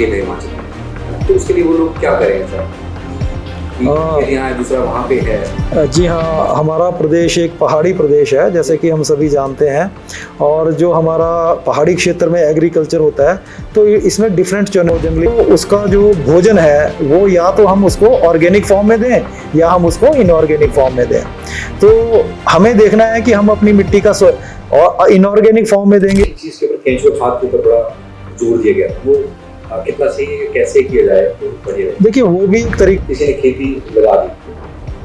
खेत है हिमाचल में, तो उसके लिए वो लोग क्या करें सर? यहाँ है, दूसरा वहाँ पे है। जी हाँ, हमारा प्रदेश एक पहाड़ी प्रदेश है, जैसे कि हम सभी जानते हैं। और जो हमारा पहाड़ी क्षेत्र में एग्रीकल्चर होता है, तो इसमें डिफरेंट जंगली, तो उसका जो भोजन है वो या तो हम उसको ऑर्गेनिक फॉर्म में दें या हम उसको इनऑर्गेनिक फॉर्म में दें। तो हमें देखना है कि हम अपनी मिट्टी का और इनऑर्गेनिक फॉर्म में देंगे। चीज़ के ऊपर, केंचुआ खाद के ऊपर बड़ा जोर दिया गया, वो कितना सही है, कैसे किया जाए तो बढ़िया रहे? देखिए, वो भी एक तरीके, किसी ने खेती लगा दी,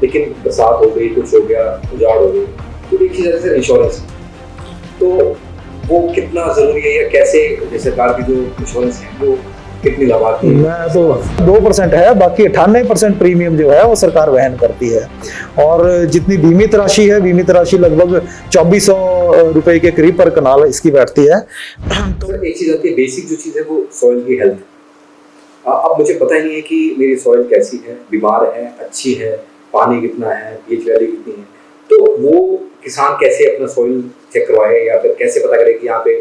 लेकिन बरसात हो गई, कुछ हो गया, उजाड़ हो गई, तो एक चीज़ जैसे इंश्योरेंस, तो वो कितना ज़रूरी है या कैसे, जैसे सरकार की जो इंश्योरेंस है वो कितनी लाभार्थी है? मैं तो 2% है, बाकी 98% प्रीमियम जो है वो सरकार वहन करती है। और जितनी बीमित राशि है, बीमित राशि लगभग 2400 रुपए के करीब पर कनाल इसकी बैठती है। तो एक चीज़ आती है, बेसिक जो चीज़ है वो सॉइल की हेल्थ। अब मुझे पता ही नहीं है कि मेरी सॉइल कैसी है, बीमार है, अच्छी है, पानी कितना है, पीएच वैल्यू कितनी है, तो वो किसान कैसे अपना सॉइल चेक करवाए, या फिर कैसे पता करे कि यहाँ पे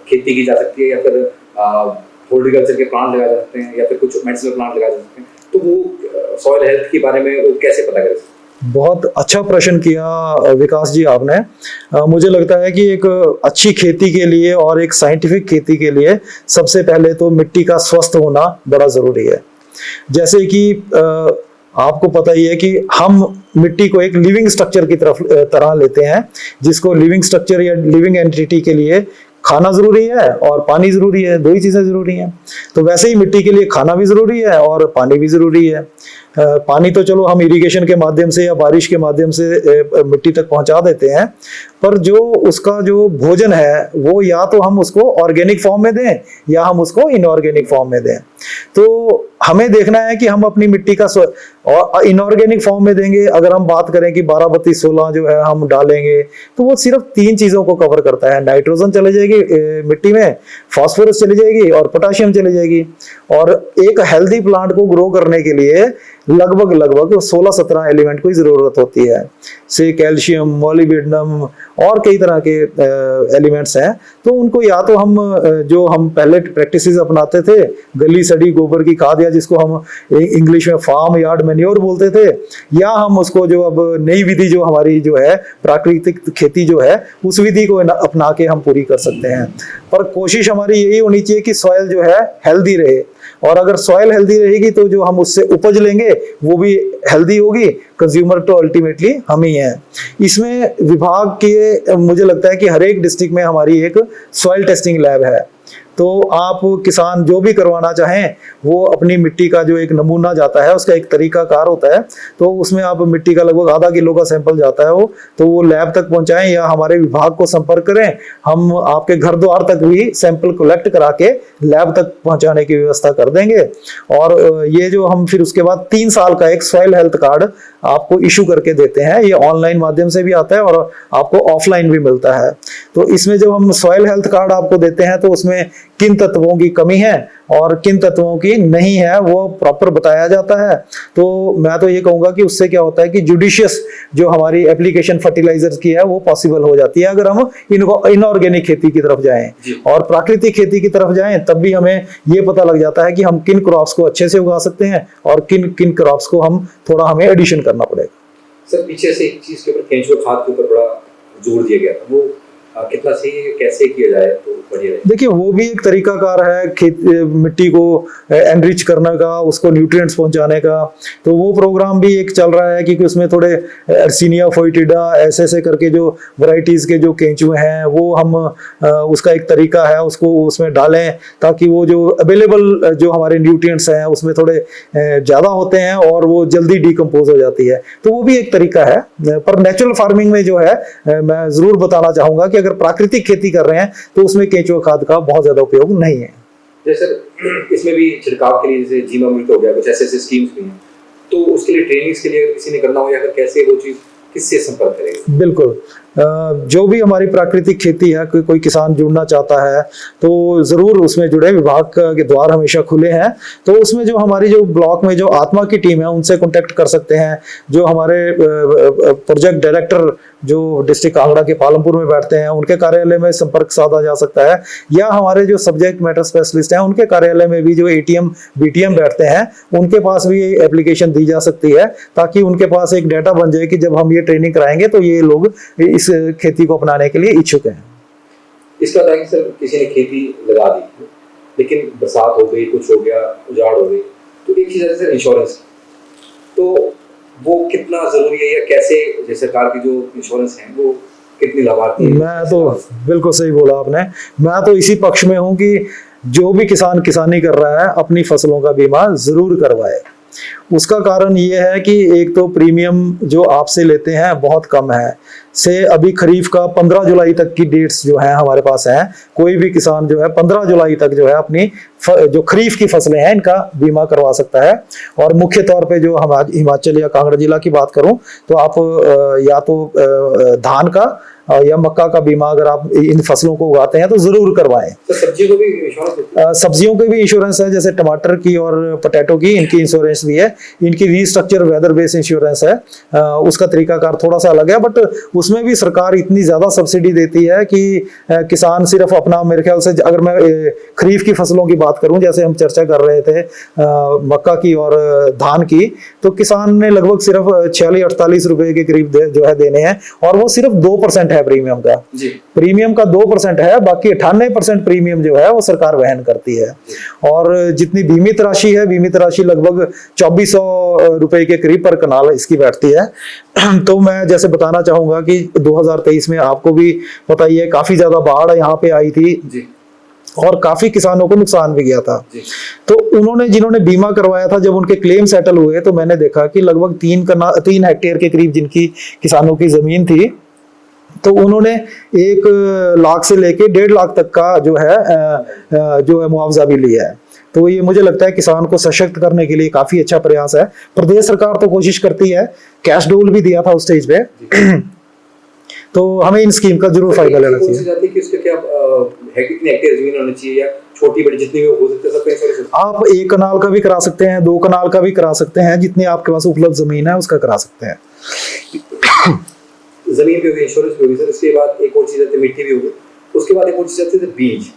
खेती की जा सकती है, या फिर हॉर्टिकल्चर के प्लांट लगाए जा सकते हैं, या फिर कुछ मेडिसिनल प्लांट लगाए जा सकते हैं, तो वो सॉइल हेल्थ के बारे में वो कैसे पता करें? बहुत अच्छा प्रश्न किया विकास जी आपने। मुझे लगता है कि एक अच्छी खेती के लिए और एक साइंटिफिक खेती के लिए सबसे पहले तो मिट्टी का स्वस्थ होना बड़ा ज़रूरी है। जैसे कि आपको पता ही है कि हम मिट्टी को एक लिविंग स्ट्रक्चर की तरह लेते हैं, जिसको लिविंग स्ट्रक्चर या लिविंग एंटिटी के लिए खाना जरूरी है और पानी जरूरी है, दो ही चीजें जरूरी हैं। तो वैसे ही मिट्टी के लिए खाना भी जरूरी है और पानी भी जरूरी है। पानी तो चलो हम इरिगेशन के माध्यम से या बारिश के माध्यम से मिट्टी तक पहुंचा देते हैं, पर जो उसका जो भोजन है वो या तो हम उसको ऑर्गेनिक फॉर्म में दें या हम उसको इनऑर्गेनिक फॉर्म में दें। तो हमें देखना है कि हम अपनी मिट्टी का और इनऑर्गेनिक फॉर्म में देंगे। अगर हम बात करें कि 12-32-16 जो है हम डालेंगे, तो वो सिर्फ 3 चीजों को कवर करता है। नाइट्रोजन चले जाएगी मिट्टी में, फास्फोरस चली जाएगी और पोटाशियम चली जाएगी। और एक हेल्दी प्लांट को ग्रो करने के लिए लगभग 16-17 एलिमेंट की जरूरत होती है, से कैल्शियम, मोलिब्डेनम और कई तरह के एलिमेंट्स हैं। तो उनको या तो हम जो हम पहले प्रैक्टिसेस अपनाते थे, गली सड़ी गोबर की खाद, या जिसको हम इंग्लिश में फार्म यार्ड मैन्योर बोलते थे, या हम उसको जो अब नई विधि जो हमारी जो है प्राकृतिक खेती जो है, उस विधि को अपना के हम पूरी कर सकते हैं। पर कोशिश हमारी यही होनी चाहिए कि सॉइल जो है हेल्दी रहे, और अगर सॉइल हेल्दी रहेगी तो जो हम उससे उपज लेंगे वो भी हेल्दी होगी। कंज्यूमर तो अल्टीमेटली हम ही हैं। इसमें विभाग के मुझे लगता है कि हर एक डिस्ट्रिक्ट में हमारी एक सॉइल टेस्टिंग लैब है। तो आप किसान जो भी करवाना चाहें, वो अपनी मिट्टी का जो एक नमूना जाता है, उसका एक तरीकाकार होता है, तो उसमें आप मिट्टी का लगभग आधा किलो का सैंपल जाता है तो वो लैब तक पहुंचाएं या हमारे विभाग को संपर्क करें। हम आपके घर द्वार तक भी सैंपल कलेक्ट करा के लैब तक पहुंचाने की व्यवस्था कर देंगे। और ये जो हम फिर उसके बाद 3 साल का एक सॉइल हेल्थ कार्ड आपको इशू करके देते हैं। ये ऑनलाइन माध्यम से भी आता है और आपको ऑफलाइन भी मिलता है। तो इसमें जब हम सॉइल हेल्थ कार्ड आपको देते हैं तो उसमें किन तत्वों की कमी है और किन तत्वों की नहीं है वो प्रॉपर बताया जाता है। तो मैं तो ये कहूंगा कि उससे क्या होता है कि जुडिशियस जो हमारी एप्लीकेशन फर्टिलाइजर्स की है वो पॉसिबल हो जाती है, अगर हम इनऑर्गेनिक खेती की तरफ जाएं और प्राकृतिक खेती की तरफ जाएं, तब भी हमें ये पता लग जाता है कि हम किन क्रॉप्स को अच्छे से उगा सकते हैं और किन किन क्रॉप्स को हम थोड़ा हमें एडिशन करना पड़ेगा। सर, पीछे से एक चीज के ऊपर, केंचुआ खाद के ऊपर बड़ा जोर दिया गया था, वो कितना सही है, कैसे किया जाए तो बढ़िया रहे? देखिए, वो भी एक तरीकाकार है मिट्टी को एनरिच करने का, उसको न्यूट्रिएंट्स पहुंचाने का। तो वो प्रोग्राम भी एक चल रहा है, क्योंकि उसमें थोड़े एर्सिनिया फोइटिडा ऐसे करके जो वैरायटीज के जो केंचुए हैं वो हम उसका एक तरीका है, उसको उसमें डालें ताकि वो जो अवेलेबल जो हमारे न्यूट्रिएंट्स हैं उसमें थोड़े ज़्यादा होते हैं और वो जल्दी डिकम्पोज हो जाती है। तो वो भी एक तरीका है। पर नेचुरल फार्मिंग में जो है मैं ज़रूर बताना चाहूँगा कि अगर प्राकृतिक खेती कर रहे हैं तो उसमें केंचुआ खाद का बहुत ज्यादा उपयोग नहीं है। जैसे इसमें भी छिड़काव के लिए जैसे जीवामृत हो गया, कुछ ऐसे स्कीम्स भी हैं, तो उसके लिए ट्रेनिंग्स के लिए किसी ने करना हो या फिर कैसे वो चीज किससे संपर्क करेंगे? बिल्कुल, जो भी हमारी प्राकृतिक खेती है, कोई किसान जुड़ना चाहता है तो जरूर उसमें जुड़े, विभाग के द्वार हमेशा खुले हैं। तो उसमें जो हमारी जो ब्लॉक में जो आत्मा की टीम है उनसे कांटेक्ट कर सकते हैं, जो हमारे प्रोजेक्ट डायरेक्टर जो डिस्ट्रिक्ट कांगड़ा के पालमपुर में बैठते हैं उनके कार्यालय में संपर्क साधा जा सकता है, या हमारे जो सब्जेक्ट मैटर स्पेशलिस्ट हैं उनके कार्यालय में भी जो एटीएम बीटीएम बैठते हैं उनके पास भी एप्लीकेशन दी जा सकती है, ताकि उनके पास एक डाटा बन जाए कि जब हम ये ट्रेनिंग कराएंगे तो ये लोग इस खेती को अपनाने के लिए इच्छुक हैं। इसका था कि सर किसी ने खेती लगा दी लेकिन बरसात हो गई, कुछ हो गया, उजाड़ हो गई, तो एक चीज़ है सर इंश्योरेंस, तो वो कितना जरूरी है या कैसे, जैसे सरकार की जो इंश्योरेंस है वो कितनी लाभार्थी है? मैं तो बिल्कुल सही बोला आपने, मैं तो इसी पक्ष में हूं कि जो भी किसान किसानी कर रहा है अपनी फसलों का बीमा जरूर करवाए। उसका कारण ये है कि एक तो प्रीमियम जो आपसे लेते हैं बहुत कम है, से अभी खरीफ का 15 जुलाई तक की डेट्स जो है हमारे पास हैं, कोई भी किसान जो है 15 जुलाई तक जो है अपनी जो खरीफ की फसलें हैं इनका बीमा करवा सकता है। और मुख्य तौर पे जो हम हिमाचल या कांगड़ा जिला की बात करूं तो आप या तो धान का या मक्का का बीमा अगर आप इन फसलों को उगाते हैं तो जरूर करवाएं। तो सब्जियों को भी इंश्योरेंस? सब्जियों की भी इंश्योरेंस है, जैसे टमाटर की और पोटैटो की, इनकी इंश्योरेंस भी है। इनकी रीस्ट्रक्चर वेदर बेस्ड इंश्योरेंस है, उसका तरीकाकार थोड़ा सा अलग है, बट उसमें भी सरकार इतनी ज्यादा सब्सिडी देती है कि किसान सिर्फ अपना, मेरे ख्याल से अगर मैं खरीफ की फसलों की बात करूं, जैसे हम चर्चा कर रहे थे मक्का की और धान की, तो किसान ने लगभग सिर्फ 46-48 रुपए के करीब जो है देने हैं, और वो सिर्फ 2% है प्रीमियम का जी। प्रीमियम का 2% है, बाकी 98% प्रीमियम जो है वो सरकार वहन करती है। और जितनी बीमित राशि है, बीमित राशि लगभग 2400 रुपए के करीब पर कनाल इसकी बैठती है। तो मैं जैसे बताना चाहूंगा कि 2023 में आपको भी पता ही है काफी ज्यादा बाढ़ यहाँ पे आई थी जी। और काफी किसानों को नुकसान भी गया था जी। तो उन्होंने, जिन्होंने बीमा करवाया था, जब उनके क्लेम सेटल हुए तो मैंने देखा कि लगभग 3 हेक्टेयर के करीब जिनकी किसानों की जमीन थी, तो उन्होंने 1 लाख से लेके 1.5 लाख तक का जो है मुआवजा भी लिया है। तो ये मुझे लगता है किसान को सशक्त करने के लिए काफी अच्छा प्रयास है। प्रदेश सरकार तो कोशिश करती है, कैश डोल भी दिया था उस स्टेज पे। तो हमें इन स्कीम का जरूर फायदा लेना चाहिए। कितने हेक्टेयर जमीन होनी चाहिए या छोटी बड़ी जितनी भी हो सकते हैं सबका? आप 1 कनाल का भी करा सकते हैं, 2 कनाल का भी करा सकते हैं, जितनी आपके पास उपलब्ध जमीन है उसका करा सकते हैं। जमीन पे होगी, इंश्योरेंस पे होगी सर, उसके बाद एक और चीज़ आती है मिट्टी भी होगी, उसके बाद एक और चीज़ आती है बीज।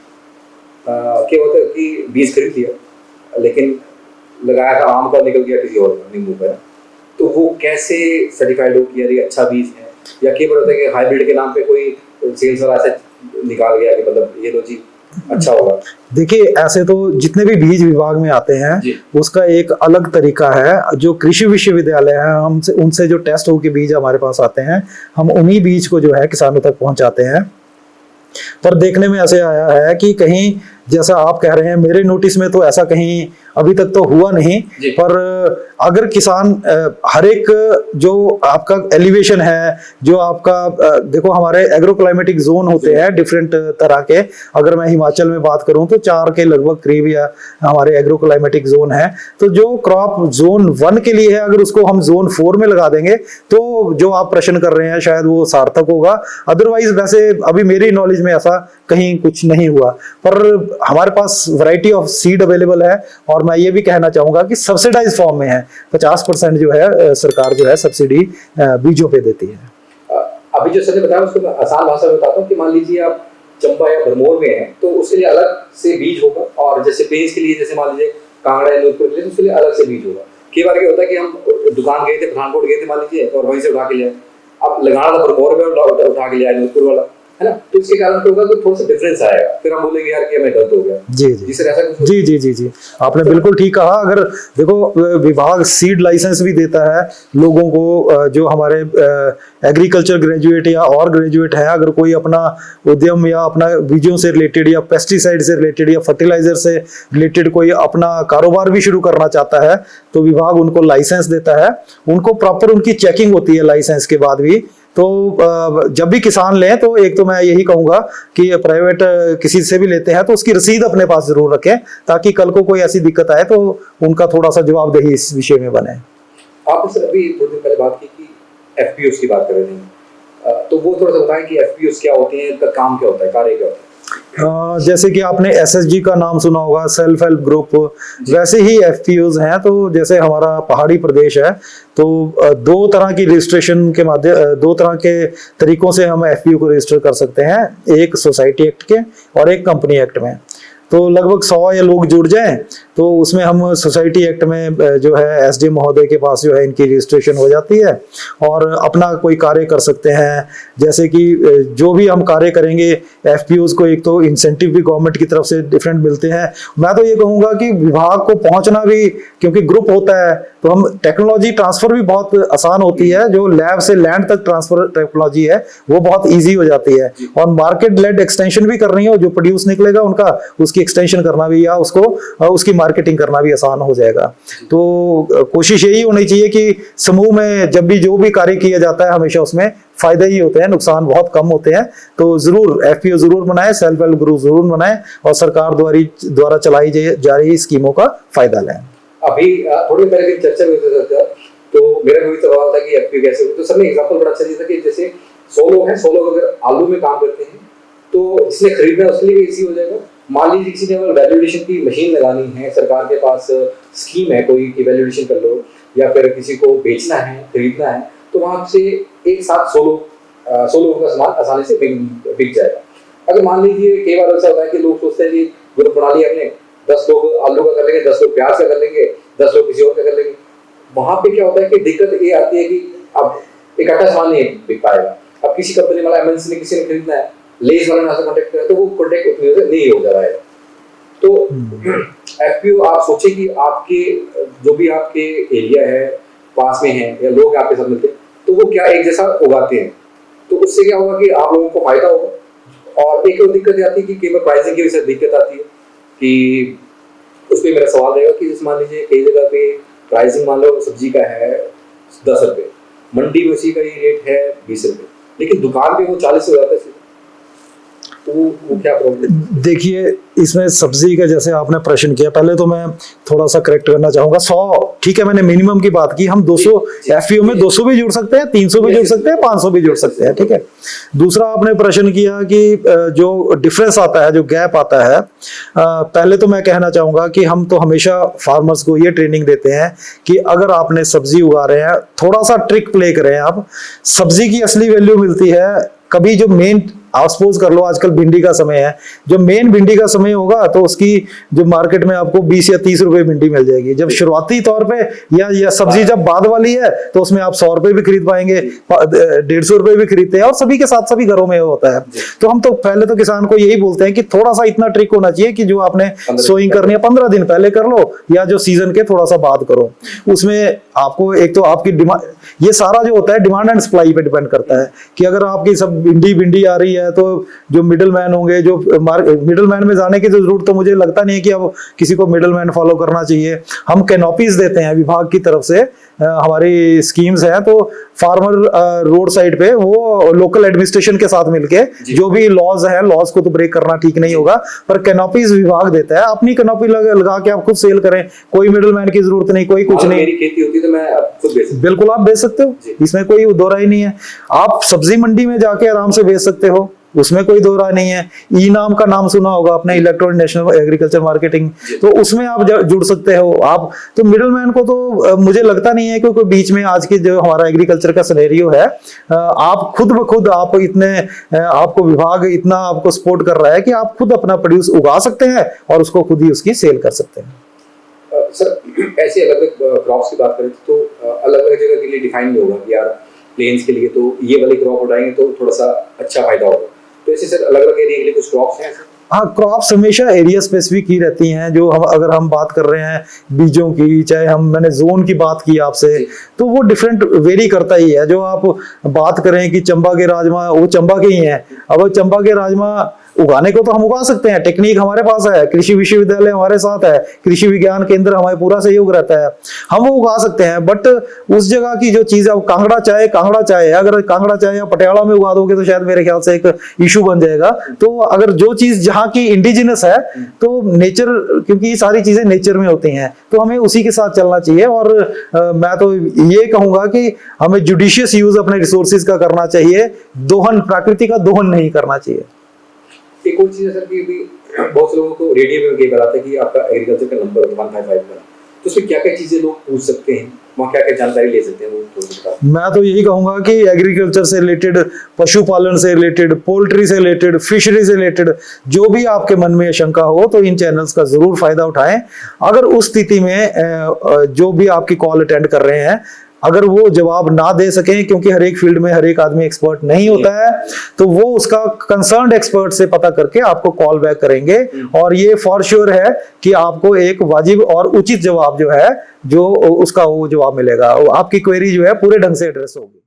क्या होता है कि बीज खरीद लिया लेकिन लगाया था आम का, निकल गया किसी और का, नींबू का, तो वो कैसे सर्टिफाइड हो कि यार ये अच्छा बीज है? या क्या होता है कि हाइब्रिड के नाम पे कोई सेल्स वाला ऐसे निकाल गया कि मतलब ये लो जी अच्छा होगा? देखिए, ऐसे तो जितने भी बीज विभाग में आते हैं उसका एक अलग तरीका है। जो कृषि विश्वविद्यालय है, हमसे उनसे जो टेस्ट होके बीज हमारे पास आते हैं, हम उन्हीं बीज को जो है किसानों तक पहुंचाते हैं। पर देखने में ऐसे आया है कि कहीं, जैसा आप कह रहे हैं, मेरे नोटिस में तो ऐसा कहीं अभी तक तो हुआ नहीं, पर अगर किसान हर एक जो आपका एलिवेशन है, जो आपका देखो हमारे एग्रो क्लाइमेटिक जोन होते हैं डिफरेंट तरह के, अगर मैं हिमाचल में बात करूं तो 4 के लगभग करीब या हमारे एग्रो क्लाइमेटिक जोन है। तो जो क्रॉप जोन 1 के लिए है, अगर उसको हम जोन 4 में लगा देंगे तो जो आप प्रश्न कर रहे हैं शायद वो सार्थक होगा। अदरवाइज वैसे अभी मेरी नॉलेज में ऐसा कहीं कुछ नहीं हुआ, पर हमारे पास वैरायटी ऑफ सीड अवेलेबल है। और मैं ये भी कहना चाहूंगा कि सब्सिडाइज फॉर्म में है, 50% जो है सरकार जो है सब्सिडी बीजों पे देती है। अभी जो सर ने बताया उसको मैं आसान भाषा में बताता हूँ कि मान लीजिए आप चंबा या भरमौर में हैं तो उसके लिए अलग से बीज होगा, और जैसे प्लेन्स के लिए, जैसे मान लीजिए कांगड़ा या नूरपुर के लिए, उसके लिए अलग से बीज होगा। कई बार क्या होता है कि हम दुकान गए थे, पठानकोट गए थे मान लीजिए, और वहीं से उठा के लिया, अब लगाना था भरमौर में उठा के लिया नूरपुर वाला, है ना, तो इसके कारण क्या होगा कि थोड़ा सा डिफरेंस आएगा, फिर हम बोलेंगे यार कि हमें गलत हो गया। जी सर, ऐसा कुछ? जी आपने बिल्कुल ठीक कहा। अगर देखो, विभाग सीड लाइसेंस भी देता है लोगों को, जो हमारे एग्रीकल्चर ग्रेजुएट या और ग्रेजुएट है, अगर कोई अपना उद्यम या अपना बीजों से रिलेटेड या पेस्टिसाइड से रिलेटेड या फर्टिलाइजर से रिलेटेड कोई अपना कारोबार भी शुरू करना चाहता है तो विभाग उनको लाइसेंस देता है। उनको प्रॉपर उनकी चेकिंग होती है लाइसेंस के बाद भी। तो जब भी किसान लें तो एक तो मैं यही कहूंगा कि प्राइवेट किसी से भी लेते हैं तो उसकी रसीद अपने पास जरूर रखें, ताकि कल को कोई ऐसी दिक्कत आए तो उनका थोड़ा सा जवाबदेही इस विषय में बने। आपने सर अभी थोड़ी देर पहले बात की कि एफपीओ की बात कर रहे थे, तो वो थोड़ा सा बताएं कि एफपीओ क्या होते हैं, इनका काम क्या होता है, कार्य क्या होता है। जैसे कि आपने एसएचजी का नाम सुना होगा, सेल्फ हेल्प ग्रुप, वैसे ही एफपीओज हैं। तो जैसे हमारा पहाड़ी प्रदेश है तो दो तरह की रजिस्ट्रेशन के माध्यम, दो तरह के तरीकों से हम एफपीओ को रजिस्टर कर सकते हैं, एक सोसाइटी एक्ट के और एक कंपनी एक्ट में। तो लगभग 100 या लोग जुड़ जाएं तो उसमें हम सोसाइटी एक्ट में जो है एसडीएम महोदय के पास जो है इनकी रजिस्ट्रेशन हो जाती है और अपना कोई कार्य कर सकते हैं। जैसे कि जो भी हम कार्य करेंगे एफपीओज को एक तो इंसेंटिव भी गवर्नमेंट की तरफ से डिफरेंट मिलते हैं। मैं तो ये कहूँगा कि विभाग को पहुंचना भी, क्योंकि ग्रुप होता है तो हम टेक्नोलॉजी ट्रांसफर भी बहुत आसान होती है, जो लैब से लैंड तक ट्रांसफर टेक्नोलॉजी है वो बहुत ईजी हो जाती है। और मार्केट लेड एक्सटेंशन भी करनी हो, जो प्रोड्यूस निकलेगा उनका उसकी एक्सटेंशन करना भी या उसको उसकी मार्केटिंग करना भी आसान हो जाएगा। तो कोशिश यही होनी चाहिए कि समूह में जब भी जो भी कार्य किया जाता है हमेशा उसमें फायदे ही होते हैं, नुकसान बहुत कम होते हैं। तो जरूर एफपीओ जरूर बनाएं, सेल्फ हेल्प ग्रुप जरूर बनाएं और सरकार द्वारा चलाई जा रही स्कीमों का फायदा लें। अभी थोड़ी पहले की चर्चा हुई थी तो मेरा भी सवाल था कि एफपीओ कैसे होती है। तो सबने एग्जांपल बड़ा अच्छा दिया था कि जैसे 100 लोग हैं, 100 लोग अगर आलू में काम करते हैं तो जिसने खरीदना है उसके लिए भी इजी हो जाएगा। मान लीजिए किसी ने अगर वैल्यूएशन की मशीन लगानी है, सरकार के पास स्कीम है कोई कि वैल्यूएशन कर लो, या फिर किसी को बेचना है, खरीदना है, तो वहां से एक साथ 100 लोगों का सामान आसानी से बिक जाएगा। अगर मान लीजिए कई बार ऐसा होता है कि लोग सोचते हैं कि ग्रुप बना लिया हमने, 10 लोग आलू का कर लेंगे, 10 लोग प्याज का कर लेंगे, 10 लोग किसी और का कर लेंगे। वहां पे क्या होता है कि दिक्कत ये आती है कि अब इकट्ठा सामान नहीं बिक पाएगा। अब किसी कंपनी वाला एमएनसी ने किसी ने खरीदना है, लेस वाले ने कांटेक्ट किया तो वो कांटेक्ट उतनी से नहीं हो जा रहा है। तो एफपीओ आप सोचे कि आपके जो भी आपके एरिया है पास में है या लोग आपके साथ मिलते हैं तो वो क्या एक जैसा उगाते हैं, तो उससे क्या होगा कि आप लोगों को फायदा होगा। और एक और दिक्कत आती है कि कई बार प्राइसिंग की वजह से दिक्कत आती है कि उस पर मेरा सवाल रहेगा कि जैसे मान लीजिए कई जगह पे प्राइसिंग मान लो सब्जी का है 10 रुपये, मंडी में उसी का ही रेट है 20 रुपये, लेकिन दुकान पे वो 40 हो जाता है। तो वो क्या प्रॉब्लम? देखिए इसमें सब्जी का जैसे आपने प्रश्न किया, पहले तो मैं थोड़ा सा करेक्ट करना चाहूंगा। 100 ठीक है, मैंने मिनिमम की बात की, हम 200 एफपीओ में 200 भी जुड़ सकते हैं, 300 भी जुड़ सकते हैं, 500 भी जुड़ सकते हैं, ठीक है। दूसरा आपने प्रश्न किया कि जो डिफरेंस आता है, जो गैप आता है, पहले तो मैं कहना चाहूंगा कि हम तो हमेशा फार्मर्स को ये ट्रेनिंग देते हैं कि अगर आपने सब्जी उगा रहे हैं थोड़ा सा ट्रिक प्ले करें आप। सब्जी की असली वैल्यू मिलती है कभी जो मेन, आप सपोज कर लो आजकल भिंडी का समय है, जो मेन भिंडी का समय होगा तो उसकी जो मार्केट में आपको 20 या 30 रुपए भिंडी मिल जाएगी। जब शुरुआती तौर पे या सब्जी जब बाद वाली है तो उसमें आप 100 रुपए भी खरीद पाएंगे, 150 रुपए भी खरीदते हैं, और सभी के साथ सभी घरों में होता है। तो हम तो पहले तो किसान को यही बोलते हैं कि थोड़ा सा इतना ट्रिक होना चाहिए कि जो आपने सोइंग करनी है 15 दिन पहले कर लो या जो सीजन के थोड़ा सा बाद करो। उसमें आपको एक तो आपकी डिमांड, ये सारा जो होता है डिमांड एंड सप्लाई पे डिपेंड करता है कि अगर आपकी सब भिंडी आ रही है तो जो मिडिल मैन होंगे, जो मिडिल मैन में जाने की तो जरूरत तो मुझे लगता नहीं है कि अब किसी को मिडिल मैन फॉलो करना चाहिए। हम कैनोपीज देते हैं विभाग की तरफ से, हमारी स्कीम्स हैं, तो फार्मर रोड साइड पे वो लोकल एडमिनिस्ट्रेशन के साथ मिलके जो भी लॉज है, लॉज को तो ब्रेक करना ठीक नहीं होगा, पर कैनोपीज विभाग देता है। अपनी कैनोपी लगा के आप खुद सेल करें, कोई मिडिल मैन की जरूरत नहीं, कोई कुछ नहीं। मेरी खेती होती तो मैं खुद बेच सकता हूं। बिल्कुल आप बेच सकते हो, इसमें कोई दो राय नहीं है। आप सब्जी मंडी में जाके आराम से बेच सकते हो, उसमें कोई दो राय नहीं है। ई नाम का नाम सुना होगा आपने, इलेक्ट्रॉनिक नेशनल एग्रीकल्चर मार्केटिंग, तो उसमें आप जुड़ सकते हो आप। तो मिडलमैन को तो मुझे लगता नहीं है कि कोई बीच में, आज की जो हमारा एग्रीकल्चर का सिनेरियो है, आप खुद ब खुद आप इतने, आपको विभाग इतना आपको सपोर्ट कर रहा है कि आप खुद अपना प्रोड्यूस उगा सकते हैं और उसको खुद ही उसकी सेल कर सकते हैं। सर ऐसे अलग अलग क्रॉप्स की बात करें तो अलग अलग जगह के लिए डिफाइन नहीं होगा कि यार प्लेन्स के लिए तो ये वाले क्रॉप उठाएंगे तो थोड़ा सा अच्छा फायदा होगा, तो ऐसे सर अलग अलग एरिया के लिए कुछ क्रॉप्स हैं? हाँ, क्रॉप्स हमेशा एरिया स्पेसिफिक ही रहती हैं। जो हम अगर हम बात कर रहे हैं बीजों की, चाहे मैंने जोन की बात की आपसे, तो वो डिफरेंट वेरी करता ही है। जो आप बात करें कि चंबा के राजमा, वो चंबा के ही हैं, अब चंबा के राजमा उगाने को तो हम उगा सकते हैं, टेक्निक हमारे पास है, कृषि विश्वविद्यालय हमारे साथ है, कृषि विज्ञान केंद्र हमारे पूरा सहयोग रहता है, हम वो उगा सकते हैं। बट उस जगह की जो चीज है, कांगड़ा चाय है, अगर कांगड़ा चाय या पटियाला में उगा दोगे तो शायद मेरे ख्याल से एक इशू बन जाएगा। तो अगर जो चीज जहाँ की इंडिजिनस है, तो नेचर, क्योंकि ये सारी चीजें नेचर में होती हैं, तो हमें उसी के साथ चलना चाहिए। और मैं तो ये कहूंगा कि हमें जुडिशियस यूज अपने रिसोर्सेज का करना चाहिए, दोहन, प्रकृति का दोहन नहीं करना चाहिए। एक और चीज है सर कि अभी बहुत से लोगों को रेडियो में ये बताते हैं कि आपका एग्रीकल्चर का नंबर 155 का, तो उसमें क्या क्या चीजें लोग पूछ सकते हैं, वहाँ क्या क्या जानकारी ले सकते हैं, वो थोड़ा बता। मैं तो यही कहूंगा कि एग्रीकल्चर से रिलेटेड, पशुपालन से रिलेटेड, पोल्ट्री से रिलेटेड, फिशरी से रिलेटेड जो भी आपके मन में शंका हो, तो इन चैनल्स का जरूर फायदा उठाएं। अगर उस स्थिति में जो भी आपकी कॉल अटेंड कर रहे हैं, अगर वो जवाब ना दे सकें, क्योंकि हर एक फील्ड में हर एक आदमी एक्सपर्ट नहीं होता है, तो वो उसका कंसर्न्ड एक्सपर्ट से पता करके आपको कॉल बैक करेंगे। और ये फॉर श्योर है कि आपको एक वाजिब और उचित जवाब जो है, जो उसका वो जवाब मिलेगा, आपकी क्वेरी जो है पूरे ढंग से एड्रेस होगी।